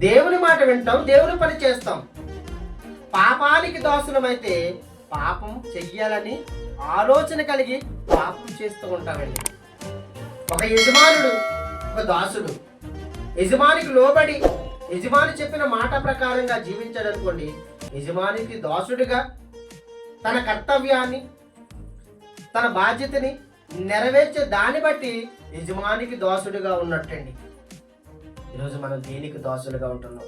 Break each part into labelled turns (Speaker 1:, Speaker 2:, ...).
Speaker 1: దేవుని మాట వింటాం, దేవుని పని చేస్తాం. పాపానికి దాసులమైతే పాపం చెయ్యాలని ఆలోచన కలిగి పాపం చేస్తూ ఉంటామండి. ఒక యజమానుడు, ఒక దాసుడు యజమానికి లోబడి యజమాని చెప్పిన మాట ప్రకారంగా జీవించాడు అనుకోండి, యజమానికి దాసుడిగా తన కర్తవ్యాన్ని, తన బాధ్యతని నెరవేర్చే దాన్ని బట్టి యజమానికి దాసుడిగా ఉన్నట్టండి. ఈరోజు మనం దేనికి దాసులుగా ఉంటున్నాం?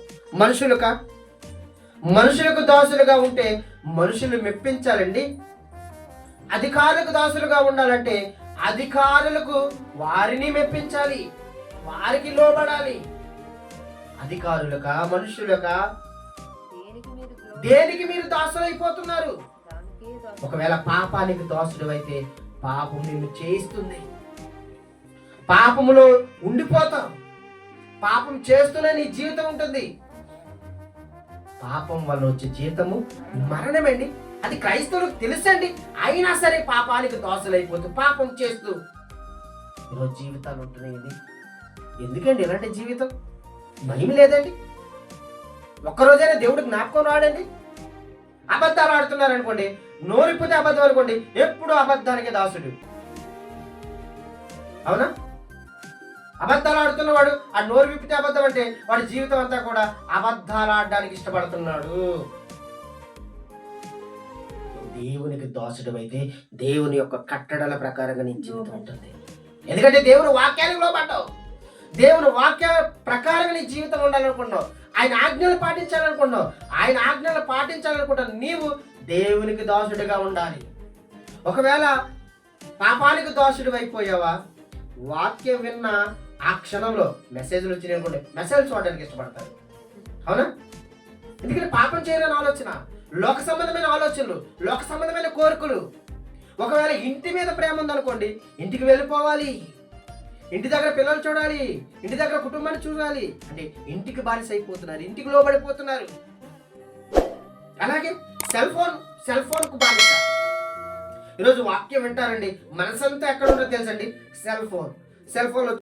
Speaker 1: మనుషులకు దాసులుగా ఉంటే మనుషులు మెప్పించాలండి. అధికారులకు దాసులుగా ఉండాలంటే అధికారులకు వారిని మెప్పించాలి, వారికి లోబడాలి. అధికారులుగా మనుషులుగా దేనికి మీరు దాసులు అయిపోతున్నారు? ఒకవేళ పాపానికి దాసుడు అయితే పాపం నిన్ను చేయిస్తుంది, పాపములో ఉండిపోతాం, పాపం చేస్తూనే నీ జీవితం ఉంటుంది. పాపం వల్ల వచ్చే జీవితము మరణమండి. అది క్రైస్తవులకు తెలుసండి, అయినా సరే పాపానికి దాసులైపోతూ పాపం చేస్తూ ఈరోజు జీవితాలు ఉంటున్నాయండి. ఎందుకండి ఇలాంటి జీవితం? మహిమ లేదండి. ఒక్కరోజైనా దేవుడికి జ్ఞాపకం రాడండి. అబద్ధాలు ఆడుతున్నారు అనుకోండి, నోరిపోతే అబద్ధం అనుకోండి, ఎప్పుడు అబద్ధానికి దాసుడు. అవునా? అబద్ధాలు ఆడుతున్నవాడు ఆ నోరు విప్పితే అబద్ధం అంటే వాడి జీవితం అంతా కూడా అబద్ధాలు ఆడడానికి ఇష్టపడుతున్నాడు. దేవునికి దాసుడు అయితే దేవుని యొక్క కట్టడల ప్రకారంగా నీ జీవితం ఉంటుంది. ఎందుకంటే దేవుని వాక్యానికి లోబడ్డావు, దేవుని వాక్య ప్రకారంగా నీ జీవితం ఉండాలనుకున్నావు, ఆయన ఆజ్ఞలు పాటించాలనుకున్నావు, ఆయన ఆజ్ఞలు పాటించాలనుకుంటావు. నీవు దేవునికి దాసుడిగా ఉండాలి. ఒకవేళ పాపానికి దాసుడు అయిపోయావా, వాక్యం విన్న ఆ క్షణంలో మెసేజ్లు వచ్చినాయి అనుకోండి, మెసేజ్ చూడడానికి ఇష్టపడతారు. అవునా? ఎందుకంటే పాపం చేయాలని ఆలోచన, లోక సంబంధమైన ఆలోచనలు, లోక సంబంధమైన కోరికలు. ఒకవేళ ఇంటి మీద ప్రేమ ఉందనుకోండి, ఇంటికి వెళ్ళిపోవాలి, ఇంటి దగ్గర పిల్లలు చూడాలి, ఇంటి దగ్గర కుటుంబాన్ని చూడాలి అంటే ఇంటికి బానిస అయిపోతున్నారు, ఇంటికి లోబడిపోతున్నారు. అలాగే సెల్ ఫోన్కు బానిస. ఈరోజు వాక్యం వింటారండి, మనసంతా ఎక్కడ ఉంటుందో తెలుసండి? Cell phone